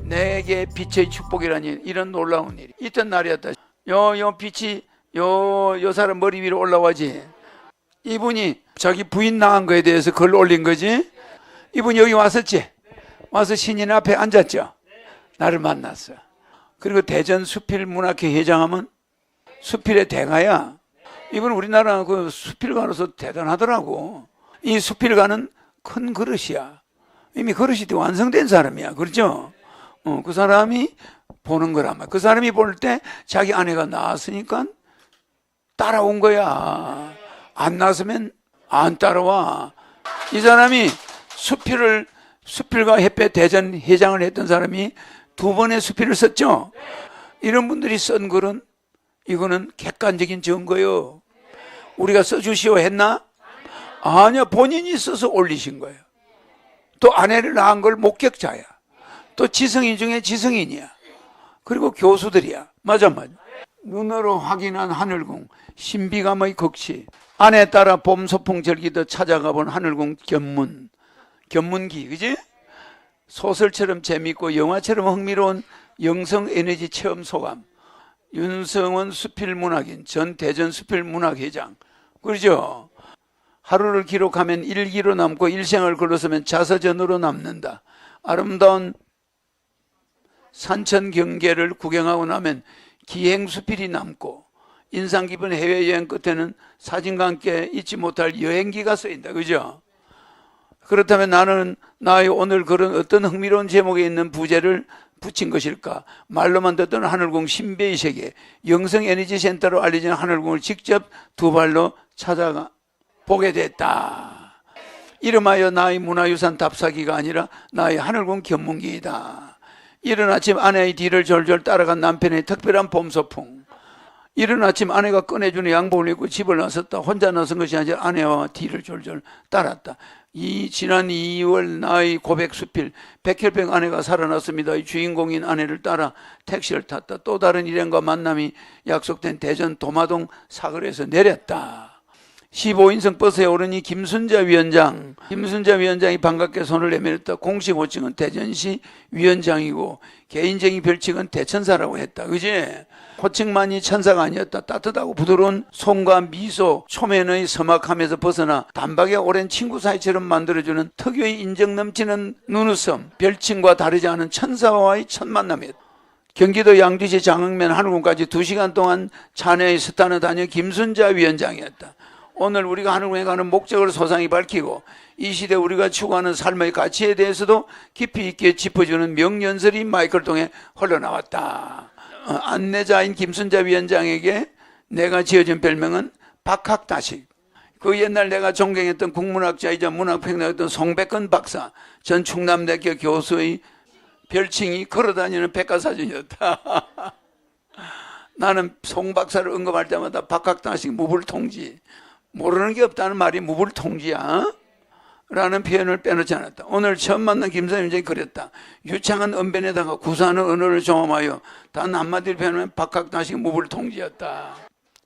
내게 빛의 축복이라니 이런 놀라운 일이 있던 날이었다. 요 빛이 요 사람 머리 위로 올라와지. 이분이 자기 부인 낳은 거에 대해서 글 올린 거지. 이분이 여기 왔었지. 와서 신인 앞에 앉았죠. 나를 만났어. 그리고 대전 수필문학회 회장하면 수필의 대가야. 이분 우리나라 그 수필가로서 대단하더라고. 이 수필가는 큰 그릇이야. 이미 그릇이 완성된 사람이야. 그렇죠? 그 사람이 보는 거란 말이야. 그 사람이 볼 때 자기 아내가 나왔으니까 따라온 거야. 안 나왔으면 안 따라와. 이 사람이 수필가 협회 대전 회장을 했던 사람이 2번의 수필을 썼죠. 이런 분들이 쓴 글은 이거는 객관적인 증거요. 우리가 써주시오 했나? 아니요, 본인이 써서 올리신 거예요. 또 아내를 낳은 걸 목격자야. 또 지성인 중에 지성인이야. 그리고 교수들이야. 맞아. 눈으로 확인한 하늘궁, 신비감의 극치. 아내 따라 봄 소풍 절기도 찾아가 본 하늘궁 견문기, 그지? 소설처럼 재밌고 영화처럼 흥미로운 영성 에너지 체험 소감. 윤성원 수필문학인, 전 대전 수필문학회장. 그러죠? 하루를 기록하면 일기로 남고 일생을 글러서면 자서전으로 남는다. 아름다운 산천 경계를 구경하고 나면 기행수필이 남고 인상 깊은 해외여행 끝에는 사진과 함께 잊지 못할 여행기가 쓰인다. 그죠? 그렇다면 나는 나의 오늘 글은 어떤 흥미로운 제목에 있는 부제를 붙인 것일까? 말로만 듣던 하늘궁 신비의 세계, 영성에너지센터로 알려진 하늘궁을 직접 2발로 찾아가 보게 됐다. 이름하여 나의 문화유산 답사기가 아니라 나의 하늘궁 견문기이다. 이른 아침 아내의 뒤를 졸졸 따라간 남편의 특별한 봄소풍. 이른 아침 아내가 꺼내주는 양복을 입고 집을 나섰다. 혼자 나선 것이 아니라 아내와 뒤를 졸졸 따랐다. 지난 2월 나의 고백 수필 백혈병 아내가 살아났습니다. 이 주인공인 아내를 따라 택시를 탔다. 또 다른 일행과 만남이 약속된 대전 도마동 사거리에서 내렸다. 15인승 버스에 오르니 김순자 위원장이 반갑게 손을 내밀었다. 공식 호칭은 대전시 위원장이고 개인적인 별칭은 대천사라고 했다. 그지? 호칭만이 천사가 아니었다. 따뜻하고 부드러운 손과 미소, 초면의 서막함에서 벗어나 단박에 오랜 친구 사이처럼 만들어주는 특유의 인정 넘치는 눈웃음, 별칭과 다르지 않은 천사와의 첫 만남이었다. 경기도 양주시 장흥면 하늘궁까지 2시간 동안 차내의 스타는 다녀 김순자 위원장이었다. 오늘 우리가 하늘궁에 가는 목적을 소상히 밝히고 이 시대 우리가 추구하는 삶의 가치에 대해서도 깊이 있게 짚어주는 명연설이 마이크를 통해 흘러나왔다. 안내자인 김순자 위원장에게 내가 지어준 별명은 박학다식. 그 옛날 내가 존경했던 국문학자이자 문학평론가였던 송백근 박사, 전 충남대학교 교수의 별칭이 걸어다니는 백과사전이었다. 나는 송 박사를 언급할 때마다 박학다식 무불통지, 모르는 게 없다는 말이 무불통지야 라는 표현을 빼놓지 않았다. 오늘 처음 만난 김선임 위원장이 그랬다. 유창한 언변에다가 구사하는 언어를 종합하여 단 한마디를 표현하면 박학다식 무불통지였다.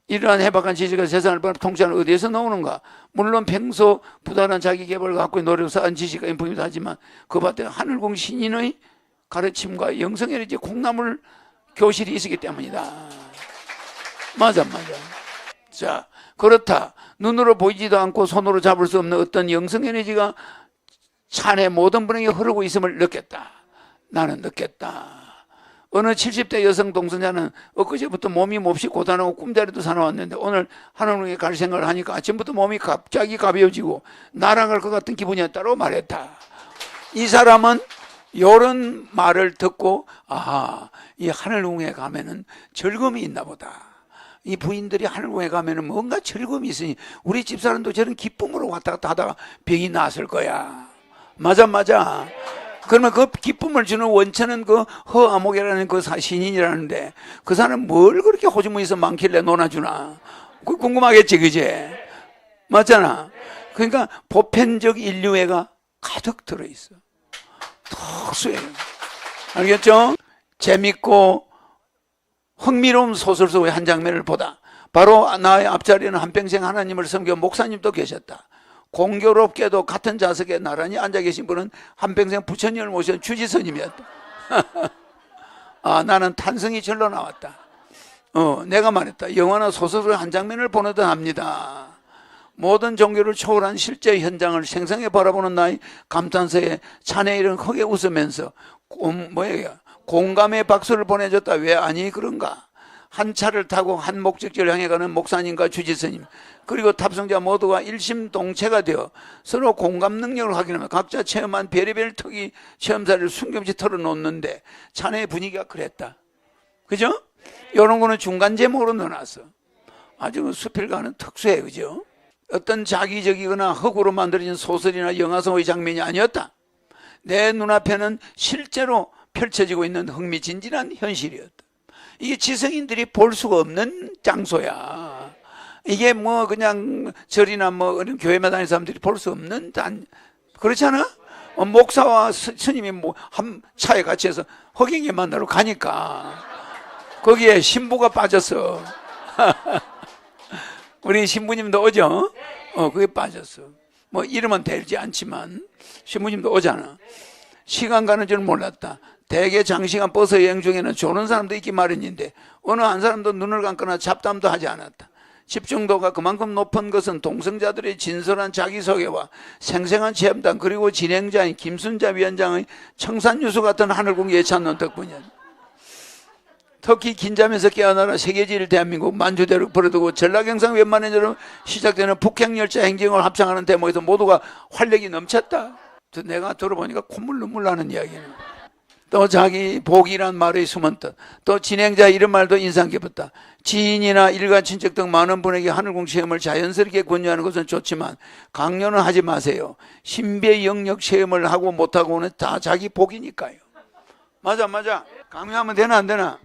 이러한 해박한 지식을 세상을 통치하는 어디에서 나오는가? 물론 평소 부단한 자기개발을 갖고 노력을 쌓은 지식과 인품이다 하지만 그 밭에 하늘궁 신인의 가르침과 영성에너지 콩나물 교실이 있었기 때문이다. 맞아. 자, 그렇다. 눈으로 보이지도 않고 손으로 잡을 수 없는 어떤 영성에너지가 차내 모든 분에게 흐르고 있음을 느꼈다. 나는 느꼈다. 어느 70대 여성 동성자는 엊그제부터 몸이 몹시 고단하고 꿈자리도 사나웠는데 오늘 하늘궁에 갈 생각을 하니까 아침부터 몸이 갑자기 가벼워지고 날아갈 것 같은 기분이었다고 말했다. 이 사람은 이런 말을 듣고 이 하늘궁에 가면은 즐거움이 있나 보다. 이 부인들이 하늘궁에 가면은 뭔가 즐거움이 있으니 우리 집사람도 저런 기쁨으로 왔다 갔다 하다가 병이 났을 거야. 맞아. 그러면 그 기쁨을 주는 원천은 그 허아목이라는 그 신인이라는데 그 사람 뭘 그렇게 호주머니에서 많길래 논아주나? 그 궁금하겠지, 그제? 맞잖아. 그러니까 보편적 인류애가 가득 들어있어. 특수해요. 알겠죠? 재밌고 흥미로운 소설 속의 한 장면을 보다 바로 나의 앞자리에는 한평생 하나님을 섬겨 목사님도 계셨다. 공교롭게도 같은 좌석에 나란히 앉아 계신 분은 한평생 부처님을 모신 주지스님이었다. 아, 나는 탄성이 절로 나왔다. 내가 말했다. 영화나 소설의 한 장면을 보내듯 합니다. 모든 종교를 초월한 실제 현장을 생생히 바라보는 나의 감탄사에 자네 이런 크게 웃으면서 공감의 박수를 보내줬다. 왜 아니 그런가? 한 차를 타고 한 목적지를 향해 가는 목사님과 주지스님 그리고 탑승자 모두가 일심동체가 되어 서로 공감 능력을 확인하며 각자 체험한 별의별 특이 체험사를 숨김없이 털어놓는데 자네의 분위기가 그랬다. 그죠? 이런 거는 중간 제목으로 넣어놨어. 아주 수필가는 특수해. 그죠? 어떤 자기적이거나 흑으로 만들어진 소설이나 영화성의 장면이 아니었다. 내 눈앞에는 실제로 펼쳐지고 있는 흥미진진한 현실이었다. 이게 지성인들이 볼 수가 없는 장소야. 이게 뭐 그냥 절이나 뭐 교회만 다니는 사람들이 볼 수 없는 그렇잖아? 목사와 스님이 뭐 한 차에 같이 해서 허경이 만나러 가니까 거기에 신부가 빠졌어. 우리 신부님도 오죠? 그게 빠졌어. 뭐 이름은 되지 않지만 신부님도 오잖아. 시간 가는 줄 몰랐다. 대개 장시간 버스 여행 중에는 조는 사람도 있기 마련인데 어느 한 사람도 눈을 감거나 잡담도 하지 않았다. 집중도가 그만큼 높은 것은 동성자들의 진솔한 자기소개와 생생한 체험담 그리고 진행자인 김순자 위원장의 청산유수 같은 하늘궁 예찬론 덕분이었다. 특히 긴장에서 깨어나라 세계지를 대한민국 만주대로 벌어두고 전라경상 웬만해처럼 시작되는 북행열차 행진을 합창하는 대목에서 모두가 활력이 넘쳤다. 내가 들어보니까 콧물 눈물 나는 이야기는. 또 자기 복이란 말의 숨은 뜻, 또 진행자 이런 말도 인상 깊었다. 지인이나 일가 친척 등 많은 분에게 하늘궁 체험을 자연스럽게 권유하는 것은 좋지만 강요는 하지 마세요. 신비의 영역 체험을 하고 못하고는 다 자기 복이니까요. 맞아. 강요하면 되나 안 되나?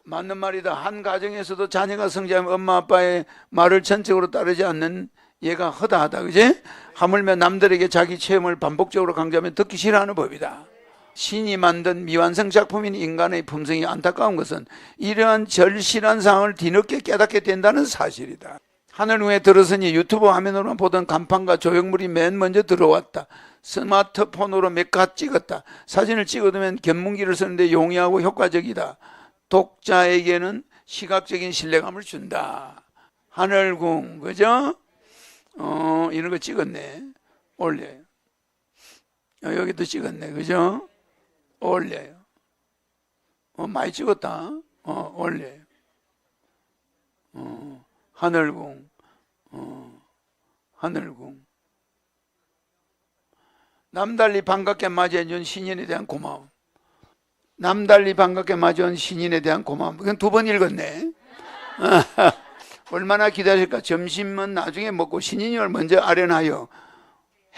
맞는 말이다. 한 가정에서도 자녀가 성장하면 엄마 아빠의 말을 전적으로 따르지 않는 얘가 허다하다. 그지? 하물며 남들에게 자기 체험을 반복적으로 강조하면 듣기 싫어하는 법이다. 신이 만든 미완성 작품인 인간의 품성이 안타까운 것은 이러한 절실한 상황을 뒤늦게 깨닫게 된다는 사실이다. 하늘궁에 들어서니 유튜브 화면으로만 보던 간판과 조형물이 맨 먼저 들어왔다. 스마트폰으로 몇 컷 찍었다. 사진을 찍어두면 견문기를 쓰는데 용이하고 효과적이다. 독자에게는 시각적인 신뢰감을 준다. 하늘궁, 그죠? 이런 거 찍었네. 올려요. 여기도 찍었네. 그죠? 올려요. 많이 찍었다. 올려요. 하늘궁. 하늘궁. 남달리 반갑게 맞이해준 신인에 대한 고마움. 남달리 반갑게 맞이한 신인에 대한 고마움. 그건 두 번 읽었네. 얼마나 기다릴까. 점심은 나중에 먹고 신인을 먼저 아련하여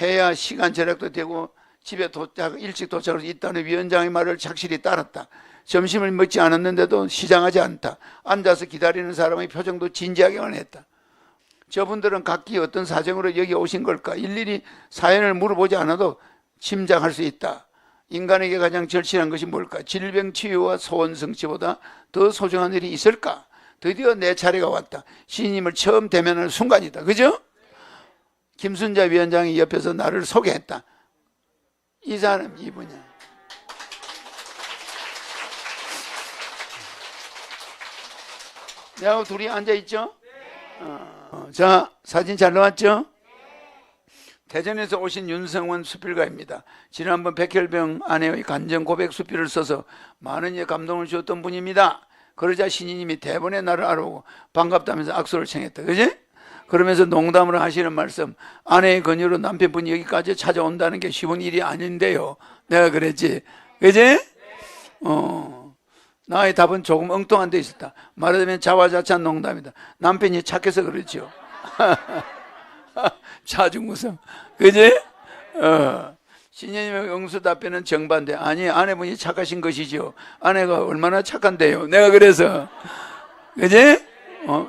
해야 시간 절약도 되고 집에 일찍 도착해서 있다는 위원장의 말을 착실히 따랐다. 점심을 먹지 않았는데도 시장하지 않다. 앉아서 기다리는 사람의 표정도 진지하게만 했다. 저분들은 각기 어떤 사정으로 여기 오신 걸까? 일일이 사연을 물어보지 않아도 짐작할 수 있다. 인간에게 가장 절실한 것이 뭘까? 질병 치유와 소원 성취보다 더 소중한 일이 있을까? 드디어 내 차례가 왔다. 신임을 처음 대면하는 순간이다. 그죠? 김순자 위원장이 옆에서 나를 소개했다. 이 사람 이분이야. 내하고 둘이 앉아있죠? 자, 사진 잘 나왔죠? 대전에서 오신 윤성원 수필가입니다. 지난번 백혈병 아내의 간정 고백 수필을 써서 많은 이의 감동을 주었던 분입니다. 그러자 신인님이 대번에 나를 알아보고 반갑다면서 악수를 청했다. 그지? 그러면서 농담으로 하시는 말씀, 아내의 권유로 남편분이 여기까지 찾아온다는 게 쉬운 일이 아닌데요. 내가 그랬지. 그지? 나의 답은 조금 엉뚱한 데 있었다. 말하자면 자화자찬 농담이다. 남편이 착해서 그렇죠. 자중무성. 그지? 신녀님의 응수 답변은 정반대. 아니, 아내분이 착하신 것이죠. 아내가 얼마나 착한데요. 내가 그래서. 그지?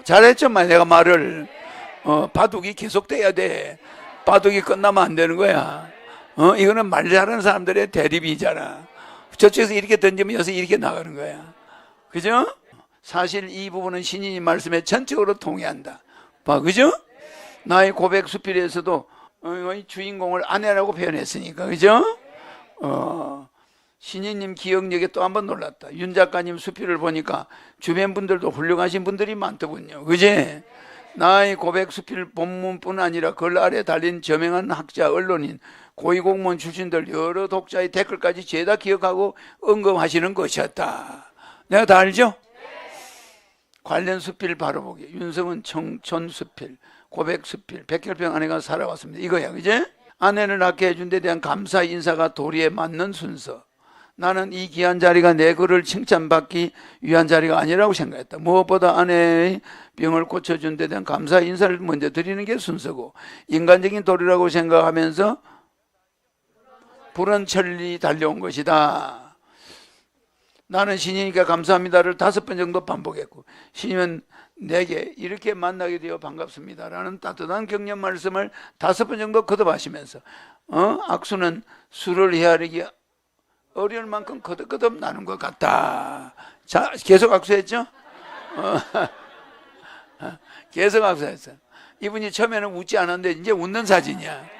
잘했죠, 내가 말을. 바둑이 계속돼야 돼. 바둑이 끝나면 안 되는 거야. 이거는 말 잘하는 사람들의 대립이잖아. 저쪽에서 이렇게 던지면 여기서 이렇게 나가는 거야. 그죠? 사실 이 부분은 신인이 말씀에 전적으로 동의한다. 봐, 그죠? 나의 고백 수필에서도 주인공을 아내라고 표현했으니까, 그죠? 신이님 기억력에 또 한번 놀랐다. 윤 작가님 수필을 보니까 주변 분들도 훌륭하신 분들이 많더군요. 그지? 나의 고백 수필 본문뿐 아니라 글 아래 달린 저명한 학자, 언론인, 고위공무원 출신들 여러 독자의 댓글까지 죄다 기억하고 언급하시는 것이었다. 내가 다 알죠? 관련 수필 바로 보기. 윤성은 청천 수필, 고백 수필, 백혈병 아내가 살아왔습니다. 이거야, 그지? 아내를 낳게 해준 데 대한 감사 인사가 도리에 맞는 순서. 나는 이 귀한 자리가 내 글을 칭찬받기 위한 자리가 아니라고 생각했다. 무엇보다 아내의 병을 고쳐준 데 대한 감사 인사를 먼저 드리는 게 순서고, 인간적인 도리라고 생각하면서 불은 천리 달려온 것이다. 나는 신이니까 감사합니다를 5번 정도 반복했고, 신이면 내게 이렇게 만나게 되어 반갑습니다 라는 따뜻한 격려 말씀을 5번 정도 거듭하시면서 악수는 술을 헤아리기 어려울 만큼 거듭거듭 나는 것 같다. 자, 계속 악수했죠? 계속 악수했어. 이분이 처음에는 웃지 않았는데 이제 웃는 사진이야.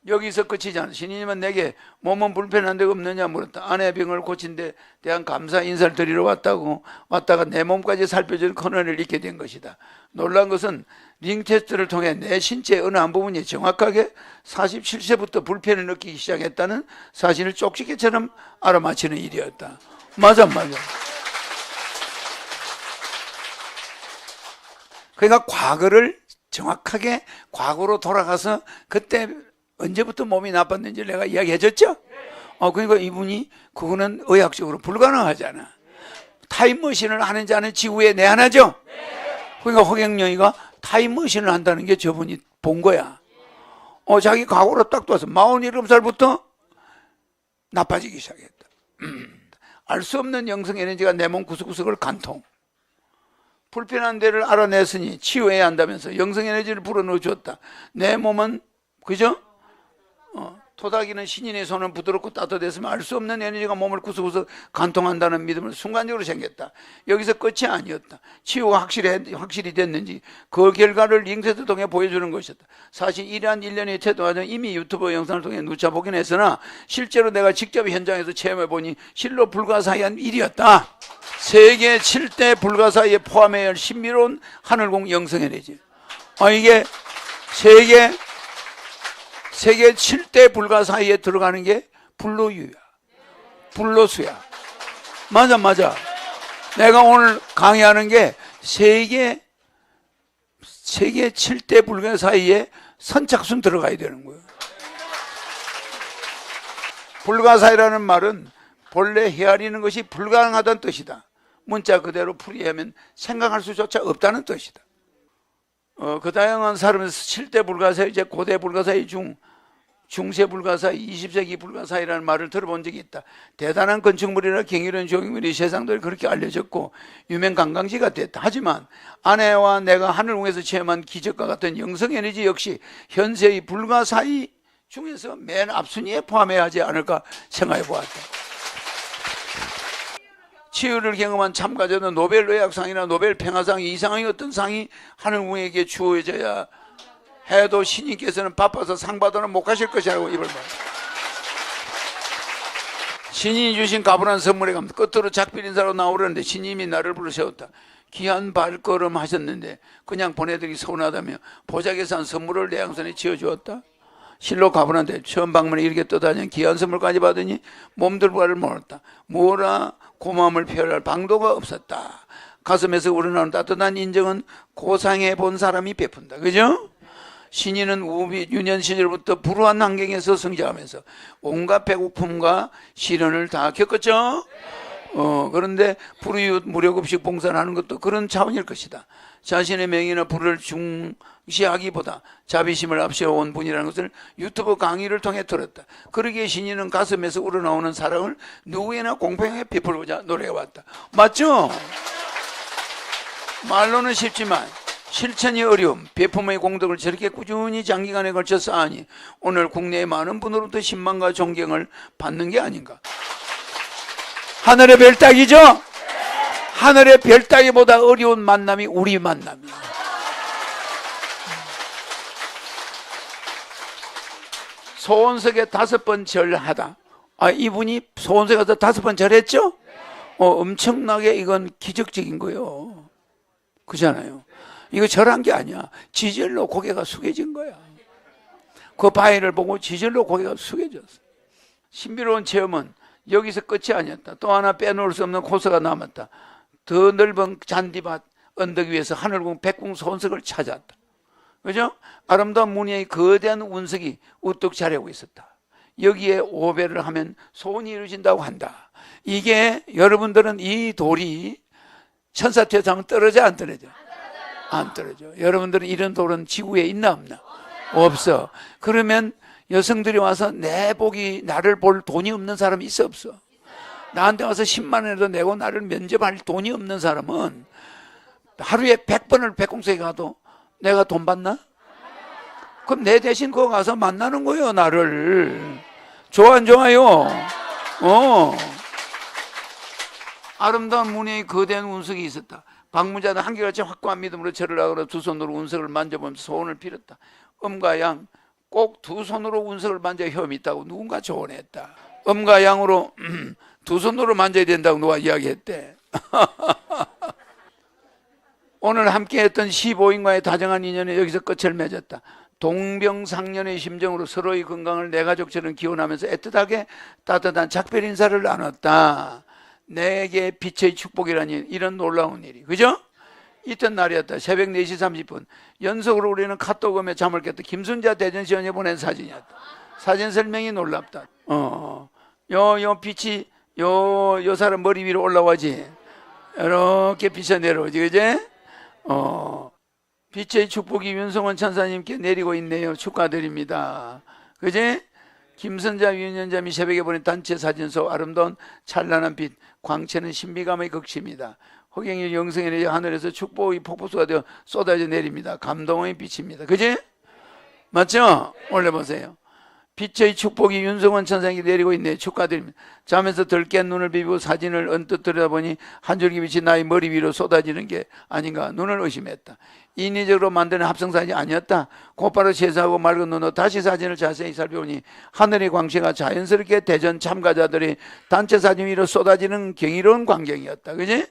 여기서 끝이지 않아. 신이님은 내게 몸은 불편한 데가 없느냐 물었다. 아내 병을 고친 데 대한 감사 인사를 드리러 왔다가 내 몸까지 살펴주는 코너를 잊게 된 것이다. 놀란 것은 링 테스트를 통해 내 신체의 어느 한 부분이 정확하게 47세부터 불편을 느끼기 시작했다는 사실을 쪽지게처럼 알아맞히는 일이었다. 맞아. 그러니까 과거를 정확하게 과거로 돌아가서 그때 언제부터 몸이 나빴는지 내가 이야기해줬죠? 그러니까 이분이 그거는 의학적으로 불가능하잖아. 타임머신을 하는지 안 하는지 지구에 내한하죠? 그러니까 허경영이가 타임머신을 한다는 게 저분이 본 거야. 자기 과거로 딱 둬서 47살부터 나빠지기 시작했다. 알 수 없는 영성 에너지가 내 몸 구석구석을 관통. 불편한 데를 알아냈으니 치유해야 한다면서 영성 에너지를 불어넣어 줬다. 내 몸은, 그죠? 토닥이는 신인의 손은 부드럽고 따뜻했으면 알 수 없는 에너지가 몸을 구석구석 관통한다는 믿음을 순간적으로 생겼다. 여기서 끝이 아니었다. 치유가 확실히 됐는지 그 결과를 링테스트 통해 보여주는 것이었다. 사실 이러한 일련의 태도 과정 이미 유튜브 영상을 통해 누차 보긴 했으나 실제로 내가 직접 현장에서 체험해보니 실로 불가사의한 일이었다. 세계 7대 불가사의에 포함해야 할 신비로운 하늘공 영성 에너지. 이게 세계 7대 불가 사이에 들어가는 게 불로유야. 불로수야. 맞아. 내가 오늘 강의하는 게 세계 7대 불가 사이에 선착순 들어가야 되는 거예요. 불가사의라는 말은 본래 헤아리는 것이 불가능하다는 뜻이다. 문자 그대로 풀이하면 생각할 수조차 없다는 뜻이다. 그 다양한 사람은 7대 불가사의, 이제 고대 불가사의 중세 불가사의, 20세기 불가사의라는 말을 들어본 적이 있다. 대단한 건축물이나 경이로운 조경물이 세상들이 그렇게 알려졌고 유명 관광지가 됐다. 하지만 아내와 내가 하늘궁에서 체험한 기적과 같은 영성 에너지 역시 현세의 불가사의 중에서 맨 앞순위에 포함해야 하지 않을까 생각해 보았다. 치유를 경험한 참가자는 노벨 의학상이나 노벨 평화상 이상의 어떤 상이 하늘궁에게 주어져야 해도 신인께서는 바빠서 상 받으러 못 가실 것이라고 입을 모았다. 신인이 주신 가분한 선물에 가면 끝으로 작별 인사로 나오려는데 신님이 나를 불러 세웠다. 귀한 발걸음 하셨는데 그냥 보내드리기 서운하다며 보자기에서 한 선물을 내 양손에 쥐어주었다. 실로 가분한데 처음 방문에 이렇게 떠다니는 귀한 선물까지 받으니 몸둘 바를 몰랐다. 뭐라 고마움을 표현할 방도가 없었다. 가슴에서 우러나오는 따뜻한 인정은 고상해 본 사람이 베푼다. 그죠? 신인은 우비 유년 시절부터 불우한 환경에서 성장하면서 온갖 배고픔과 시련을 다 겪었죠. 그런데 불우이웃 무료급식 봉사를 하는 것도 그런 차원일 것이다. 자신의 명예나 부를 중시하기보다 자비심을 앞세워온 분이라는 것을 유튜브 강의를 통해 들었다. 그러기에 신인은 가슴에서 우러나오는 사랑을 누구에나 공평하게 베풀고자 노력해왔다. 맞죠? 말로는 쉽지만 실천이 어려움, 배품의 공덕을 저렇게 꾸준히 장기간에 걸쳐 쌓으니 오늘 국내의 많은 분으로부터 신망과 존경을 받는 게 아닌가. 하늘의 별 따기죠? 하늘의 별 따기보다 어려운 만남이 우리 만남이에요. 소원석에 5번 절하다. 이분이 소원석에 가서 5번 절했죠? 엄청나게 이건 기적적인 거예요. 그잖아요. 이거 절한 게 아니야. 지절로 고개가 숙여진 거야. 그 바위를 보고 지절로 고개가 숙여졌어. 신비로운 체험은 여기서 끝이 아니었다. 또 하나 빼놓을 수 없는 코스가 남았다. 더 넓은 잔디밭 언덕 위에서 하늘궁 백궁 소원석을 찾았다. 그죠? 아름다운 무늬의 거대한 운석이 우뚝 자리하고 있었다. 여기에 5배를 하면 소원이 이루어진다고 한다. 이게 여러분들은 이 돌이 천사태자면 떨어져 안 떨어져? 안 떨어져. 여러분들은 이런 돌은 지구에 있나 없나? 없어. 그러면 여성들이 와서 내 복이 나를 볼 돈이 없는 사람이 있어 없어? 나한테 와서 10만 원이라도 내고 나를 면접할 돈이 없는 사람은 하루에 100번을 백공석에 가도 내가 돈 받나? 그럼 내 대신 거기 가서 만나는 거예요, 나를. 좋아 안 좋아요? 아름다운 무늬의 거대한 운석이 있었다. 방문자는 한결같이 확고한 믿음으로 절을 하거나 두 손으로 운석을 만져보면서 소원을 빌었다. 음과 양 꼭 두 손으로 운석을 만져 혐이 있다고 누군가 조언했다. 음과 양으로 두 손으로 만져야 된다고 누가 이야기했대. 오늘 함께했던 15인과의 다정한 인연에 여기서 끝을 맺었다. 동병상련의 심정으로 서로의 건강을 내 가족처럼 기원하면서 애틋하게 따뜻한 작별 인사를 나눴다. 내게 빛의 축복이라니 이런 놀라운 일이, 그죠? 있던 날이었다. 새벽 4시 30분 연속으로 우리는 카톡음에 잠을 깼다. 김순자 대전시원이 보낸 사진이었다. 사진 설명이 놀랍다. 요 빛이 요 사람 머리 위로 올라오지. 이렇게 빛이 내려오지, 그지? 빛의 축복이 윤성원 천사님께 내리고 있네요. 축하드립니다. 그지? 김선자 위원장님이 새벽에 보낸 단체 사진속 아름다운 찬란한 빛, 광채는 신비감의 극치입니다. 허경일 영성의 하늘에서 축복의 폭포수가 되어 쏟아져 내립니다. 감동의 빛입니다. 그지? 맞죠? 올려보세요. 빛의 축복이 윤성원 천사에게 내리고 있네요. 축하드립니다. 잠에서 덜 깬 눈을 비비고 사진을 언뜻 들여다보니 한 줄기 빛이 나의 머리 위로 쏟아지는 게 아닌가 눈을 의심했다. 인위적으로 만드는 합성사진이 아니었다. 곧바로 세수하고 맑은 눈으로 다시 사진을 자세히 살펴보니 하늘의 광채가 자연스럽게 대전 참가자들의 단체 사진 위로 쏟아지는 경이로운 광경이었다. 그지?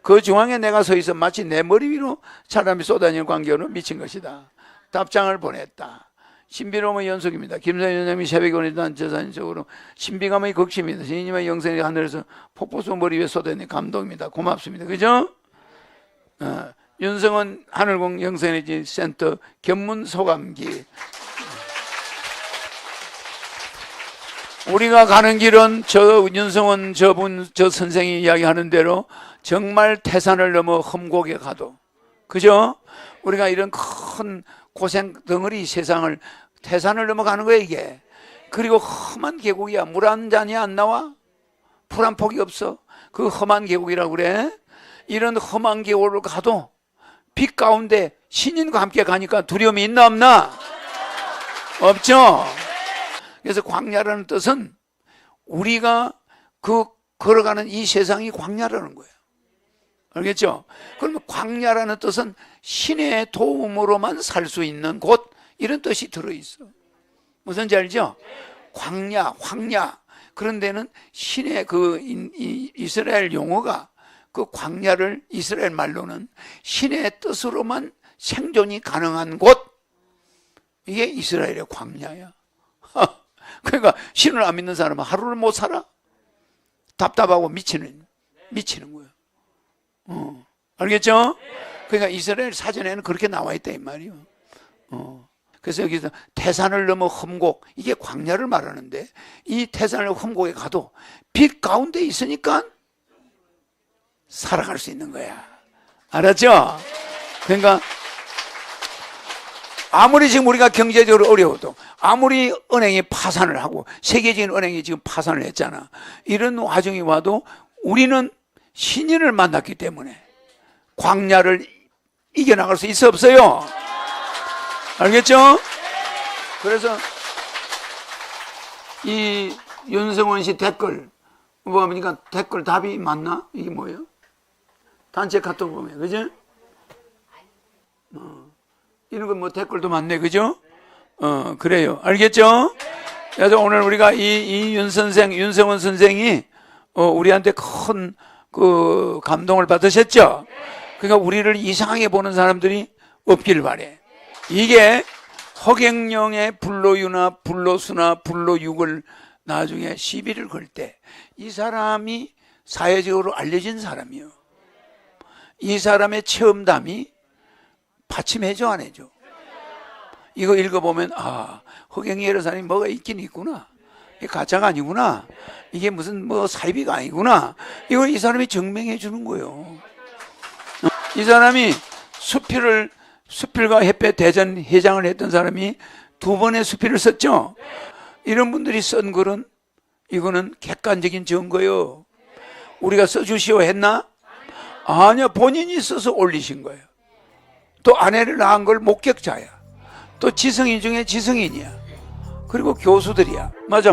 그 중앙에 내가 서 있어 마치 내 머리 위로 사람이 쏟아지는 광경으로 미친 것이다. 답장을 보냈다. 신비로움의 연속입니다. 김선희 원장님이 새벽에 보내준 단체 사진적으로 신비감의 극치입니다. 신님의 영생이 하늘에서 폭포수 머리 위에 쏟아지는 감동입니다. 고맙습니다. 그죠? 윤성원 하늘공 영생에너지 센터 견문 소감기. 우리가 가는 길은 저 윤성원 저 선생이 이야기하는 대로 정말 태산을 넘어 험곡에 가도, 그죠? 우리가 이런 큰 고생 덩어리 세상을 태산을 넘어가는 거야 이게. 그리고 험한 계곡이야. 물 한 잔이 안 나와? 풀 한 폭이 없어. 그 험한 계곡이라고 그래. 이런 험한 계곡을 가도 빛 가운데 신인과 함께 가니까 두려움이 있나 없나? 없죠. 그래서 광야라는 뜻은 우리가 그 걸어가는 이 세상이 광야라는 거예요. 알겠죠? 그러면 광야라는 뜻은 신의 도움으로만 살 수 있는 곳, 이런 뜻이 들어있어. 무슨지 알죠? 광야, 황야. 그런 데는 신의 이스라엘 용어가 그 광야를 이스라엘 말로는 신의 뜻으로만 생존이 가능한 곳, 이게 이스라엘의 광야야. 그러니까 신을 안 믿는 사람은 하루를 못 살아. 답답하고 미치는 거예요. 알겠죠? 그러니까 이스라엘 사전에는 그렇게 나와 있다 이 말이에요. 그래서 여기서 태산을 넘어 험곡, 이게 광야를 말하는데 이 태산을 험곡에 가도 빛 가운데 있으니까 살아갈 수 있는 거야. 알았죠? 그러니까 아무리 지금 우리가 경제적으로 어려워도, 아무리 은행이 파산을 하고 세계적인 은행이 지금 파산을 했잖아. 이런 와중이 와도 우리는 신인을 만났기 때문에 광야를 이겨나갈 수 있어 없어요? 알겠죠? 그래서 이 윤성원 씨 댓글 보니까 댓글 답이 맞나? 이게 뭐예요? 단체 카톡 보면, 그죠? 이런 건 뭐 댓글도 많네, 그죠? 그래요. 알겠죠? 그래서 오늘 우리가 윤성원 선생이 우리한테 큰 그 감동을 받으셨죠? 그러니까 우리를 이상하게 보는 사람들이 없길 바래. 이게 허경영의 불로유나 불로수나 불로육을 나중에 시비를 걸 때 이 사람이 사회적으로 알려진 사람이요. 이 사람의 체험담이 받침해줘 안 해줘? 이거 읽어보면 허경영 여사님이 뭐가 있긴 있구나. 이게 가짜가 아니구나. 이게 무슨 뭐 사이비가 아니구나. 이걸 이 사람이 증명해 주는 거예요. 이 사람이 수필과 햇볕 대전 회장을 했던 사람이 2번의 수필을 썼죠. 이런 분들이 쓴 글은 이거는 객관적인 증거예요. 우리가 써주시오 했나? 아니요, 본인이 써서 올리신 거예요. 또 아내를 낳은 걸 목격자야. 또 지성인 중에 지성인이야. 그리고 교수들이야. 맞아.